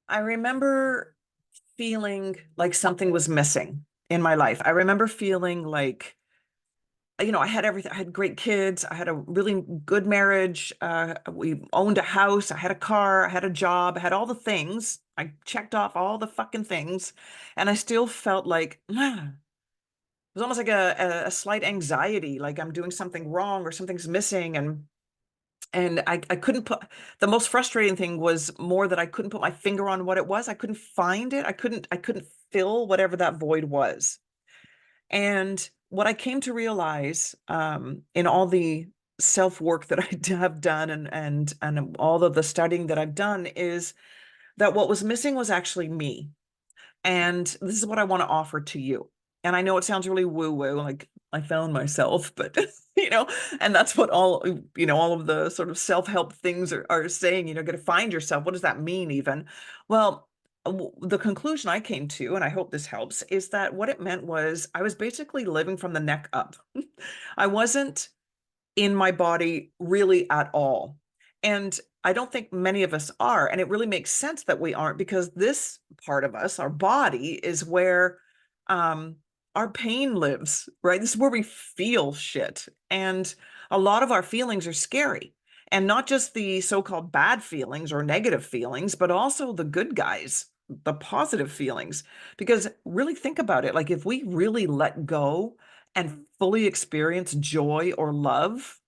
I remember feeling like something was missing in my life. I remember feeling like, I had everything. I had great kids. I had a really good marriage. We owned a house. I had a car. I had a job. I had all the things. I checked off all the fucking things. And I still felt like, it was almost like a slight anxiety, like I'm doing something wrong or something's missing. And I couldn't put, the most frustrating thing was more that I couldn't put my finger on what it was. I couldn't find it. I couldn't fill whatever that void was. And what I came to realize, in all the self work that I have done, and all of the studying that I've done, is that what was missing was actually me. And this is what I want to offer to you. And I know it sounds really woo woo, like I found myself, but you know, and that's what all of the sort of self help things are saying, got to find yourself. What does that mean, even? Well, the conclusion I came to, and I hope this helps, is that what it meant was I was basically living from the neck up. I wasn't in my body really at all. And I don't think many of us are. And it really makes sense that we aren't, because this part of us, our body, is where um, our pain lives, right? This is where we feel shit. And a lot of our feelings are scary. And not just the so-called bad feelings or negative feelings, but also the good guys, the positive feelings. Because really think about it. Like if we really let go and fully experience joy or love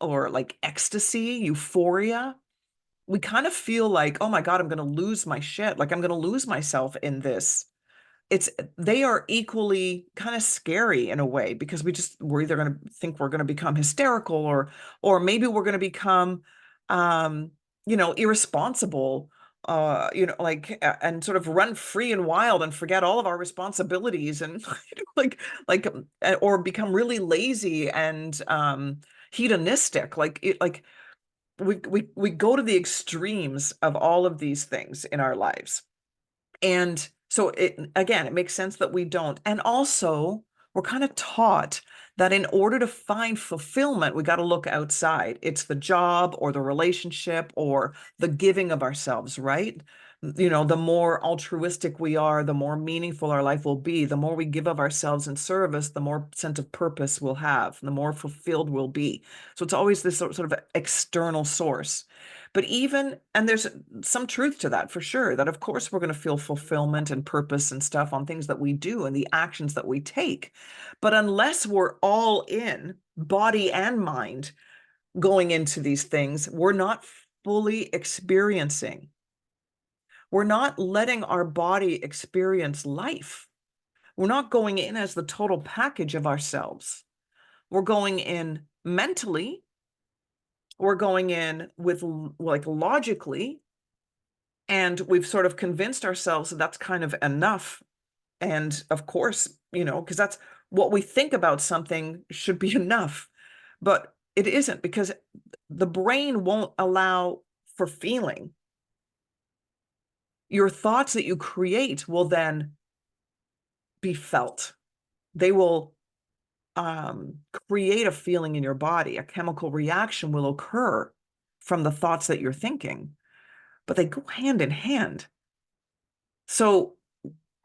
or like ecstasy, euphoria, we kind of feel like, oh my God, I'm going to lose my shit. Like I'm going to lose myself in this. It's They are equally kind of scary in a way, because we're either going to think we're going to become hysterical, or maybe we're going to become irresponsible, and sort of run free and wild and forget all of our responsibilities, and or become really lazy and hedonistic, we go to the extremes of all of these things in our lives. And so it makes sense that we don't. And also, we're kind of taught that in order to find fulfillment, we got to look outside. It's the job or the relationship or the giving of ourselves, right? The more altruistic we are, the more meaningful our life will be. The more we give of ourselves in service, the more sense of purpose we'll have, the more fulfilled we'll be. So it's always this sort of external source. And there's some truth to that for sure, that of course we're going to feel fulfillment and purpose and stuff on things that we do and the actions that we take. But unless we're all in, body and mind, going into these things, we're not fully experiencing. We're not letting our body experience life. We're not going in as the total package of ourselves. We're going in mentally, we're going in with like logically, and we've sort of convinced ourselves that that's kind of enough. And of course, because that's what we think about something should be enough. But it isn't, because the brain won't allow for feeling. Your thoughts that you create will then be felt. They will create a feeling in your body. A chemical reaction will occur from the thoughts that you're thinking, but they go hand in hand. So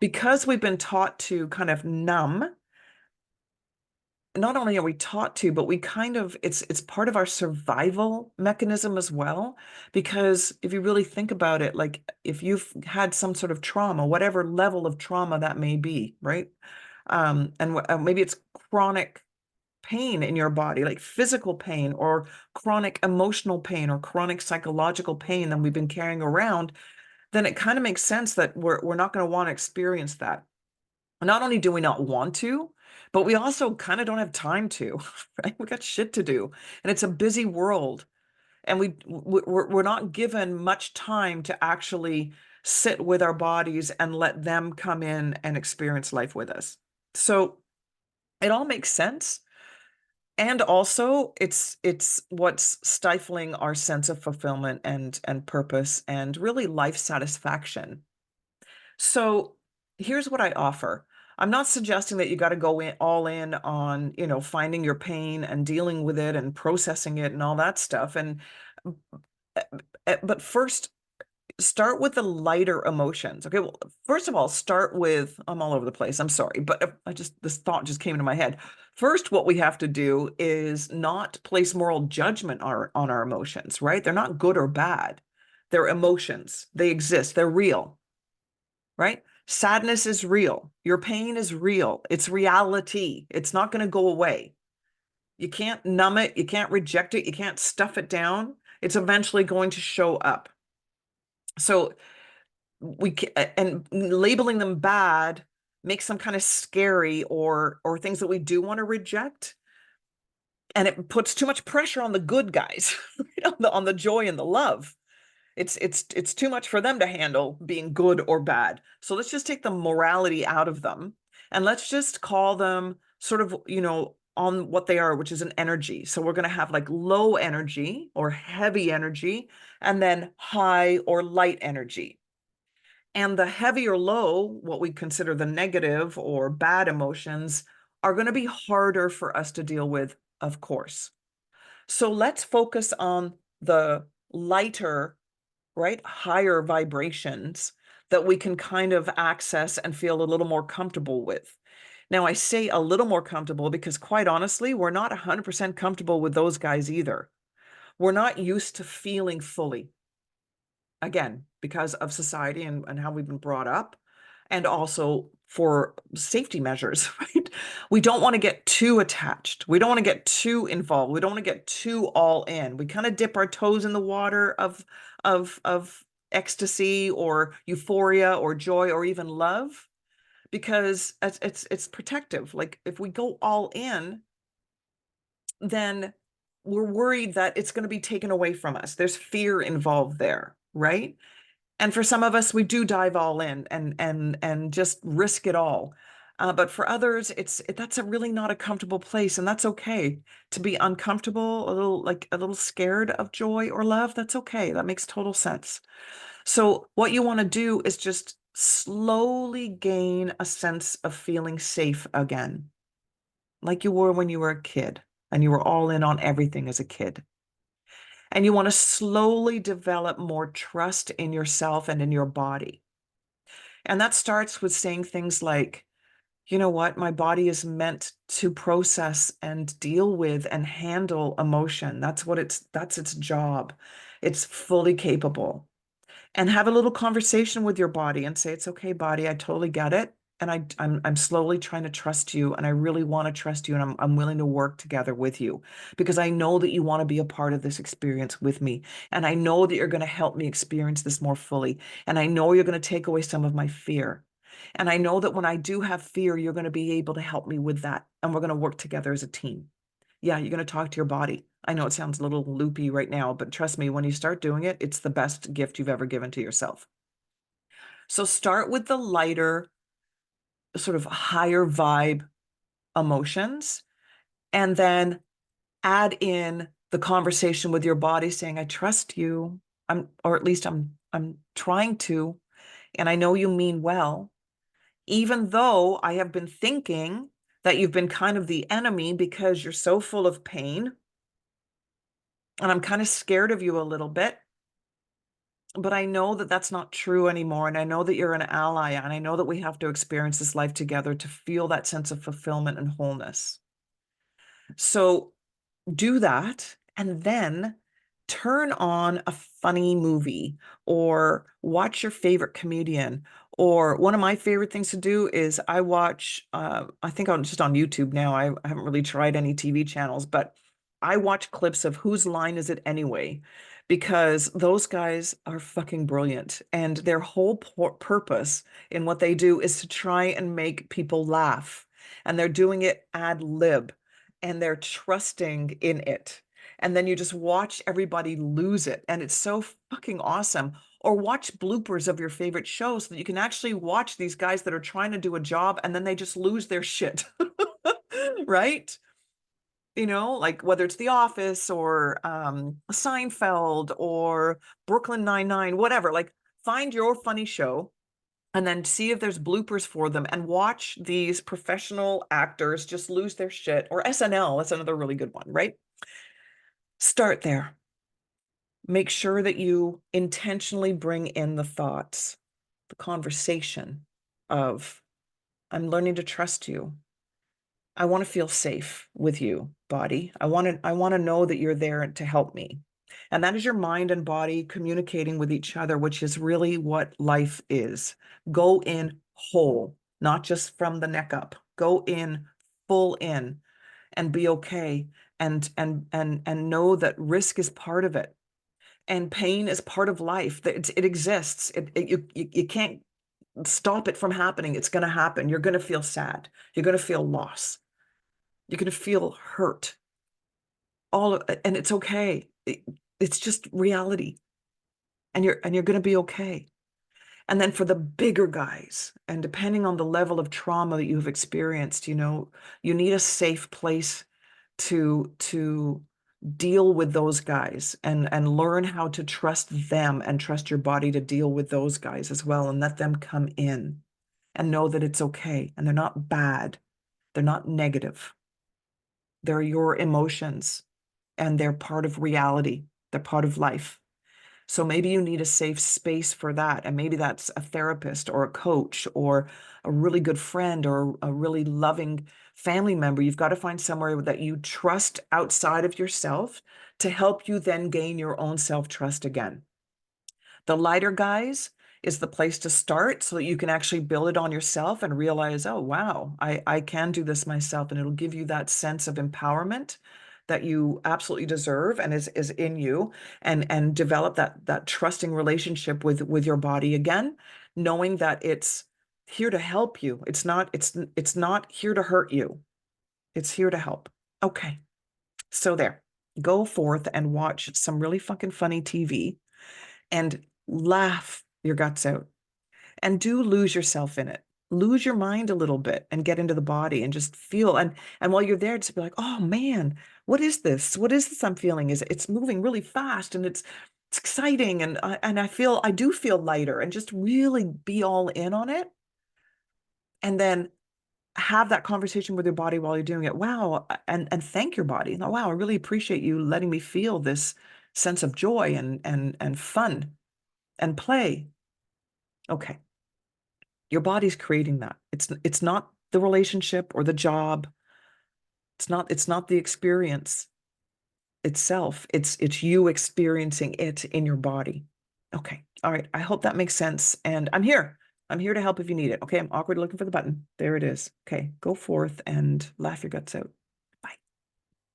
because we've been taught to kind of numb, not only are we taught to, but we kind of, it's part of our survival mechanism as well. Because if you really think about it, like if you've had some sort of trauma, whatever level of trauma that may be, right? And maybe it's chronic pain in your body, like physical pain or chronic emotional pain or chronic psychological pain that we've been carrying around, then it kind of makes sense that we're not going to want to experience that. Not only do we not want to, but we also kind of don't have time to, right? We got shit to do, and it's a busy world, and we're not given much time to actually sit with our bodies and let them come in and experience life with us. So it all makes sense. And also it's what's stifling our sense of fulfillment and purpose and really life satisfaction. So here's what I offer. I'm not suggesting that you got to go in all in on, finding your pain and dealing with it and processing it and all that stuff. But first, start with the lighter emotions. Okay, well, first of all, start with, I'm all over the place. I'm sorry, but this thought just came into my head. First, what we have to do is not place moral judgment on our emotions, right? They're not good or bad. They're emotions. They exist. They're real, right? Sadness is real. Your pain is real. It's reality. It's not going to go away. You can't numb it. You can't reject it. You can't stuff it down. It's eventually going to show up. So and labeling them bad makes them kind of scary, or things that we do want to reject, and it puts too much pressure on the good guys, on the joy and the love. It's too much for them to handle, being good or bad. So let's just take the morality out of them, and let's just call them sort of, on what they are, which is an energy. So we're going to have like low energy or heavy energy, and then high or light energy. And the heavy or low, what we consider the negative or bad emotions, are going to be harder for us to deal with, of course. So let's focus on the lighter, right? Higher vibrations that we can kind of access and feel a little more comfortable with. Now, I say a little more comfortable because, quite honestly, we're not 100% comfortable with those guys either. We're not used to feeling fully, again, because of society and how we've been brought up, and also for safety measures, right? We don't want to get too attached. We don't want to get too involved. We don't want to get too all in. We kind of dip our toes in the water of ecstasy or euphoria or joy or even love, because it's protective. Like if we go all in, then we're worried that it's going to be taken away from us. There's fear involved there, right? And for some of us, we do dive all in and just risk it all. But for others, that's a really not a comfortable place, and that's okay to be uncomfortable, a little scared of joy or love. That's okay. That makes total sense. So what you want to do is just slowly gain a sense of feeling safe again, like you were when you were a kid and you were all in on everything as a kid. And you want to slowly develop more trust in yourself and in your body. And that starts with saying things like, you know what, my body is meant to process and deal with and handle emotion. That's its job. It's fully capable. And have a little conversation with your body and say, it's okay, body, I totally get it. And I'm slowly trying to trust you, and I really want to trust you, and I'm willing to work together with you because I know that you want to be a part of this experience with me, and I know that you're going to help me experience this more fully, and I know you're going to take away some of my fear, and I know that when I do have fear, you're going to be able to help me with that, and we're going to work together as a team. Yeah, you're going to talk to your body. I know it sounds a little loopy right now, but trust me, when you start doing it, it's the best gift you've ever given to yourself. So start with the lighter, sort of higher vibe emotions, and then add in the conversation with your body saying, I trust you. Or at least I'm trying to, and I know you mean well, even though I have been thinking that you've been kind of the enemy because you're so full of pain, and I'm kind of scared of you a little bit. But I know that that's not true anymore. And I know that you're an ally. And I know that we have to experience this life together to feel that sense of fulfillment and wholeness. So do that, and then turn on a funny movie or watch your favorite comedian. Or one of my favorite things to do is I watch, I think I'm just on YouTube now. I haven't really tried any TV channels, but I watch clips of Whose Line Is It Anyway? Because those guys are fucking brilliant. And their whole purpose in what they do is to try and make people laugh. And they're doing it ad lib, and they're trusting in it. And then you just watch everybody lose it. And it's so fucking awesome. Or watch bloopers of your favorite show so that you can actually watch these guys that are trying to do a job and then they just lose their shit. Right? Like whether it's The Office or Seinfeld or Brooklyn Nine-Nine, whatever, like find your funny show and then see if there's bloopers for them and watch these professional actors just lose their shit. Or SNL, that's another really good one, right? Start there. Make sure that you intentionally bring in the thoughts, the conversation of, I'm learning to trust you. I want to feel safe with you, body. I want to know that you're there to help me. And that is your mind and body communicating with each other, which is really what life is. Go in whole, not just from the neck up. Go in full in and be okay, and know that risk is part of it, and pain is part of life. It exists. You can't stop it from happening. It's going to happen. You're going to feel sad. You're going to feel loss. You're going to feel hurt. And it's okay. It's just reality, and you're going to be okay. And then for the bigger guys, and depending on the level of trauma that you've experienced, you need a safe place to deal with those guys, and learn how to trust them and trust your body to deal with those guys as well, and let them come in and know that it's okay, and they're not bad. They're not negative. They're your emotions, and they're part of reality. They're part of life. So maybe you need a safe space for that. And maybe that's a therapist or a coach or a really good friend or a really loving family member. You've got to find somewhere that you trust outside of yourself to help you then gain your own self-trust again. The lighter guys is the place to start so that you can actually build it on yourself and realize, oh, wow, I can do this myself. And it'll give you that sense of empowerment that you absolutely deserve and is in you, and develop that trusting relationship with your body again, knowing that it's here to help you. It's not here to hurt you. It's here to help. Okay. So there. Go forth and watch some really fucking funny TV and laugh your guts out, and do lose yourself in it. Lose your mind a little bit and get into the body and just feel. And while you're there, just be like, oh man, what is this? What is this I'm feeling? It's moving really fast, and it's exciting, and I do feel lighter, and just really be all in on it, and then have that conversation with your body while you're doing it. Wow, and thank your body. Wow, I really appreciate you letting me feel this sense of joy and fun and play. Okay. Your body's creating that. It's not the relationship or the job. It's not the experience itself. It's you experiencing it in your body. Okay. All right. I hope that makes sense. And I'm here. I'm here to help if you need it. Okay. I'm awkward looking for the button. There it is. Okay. Go forth and laugh your guts out.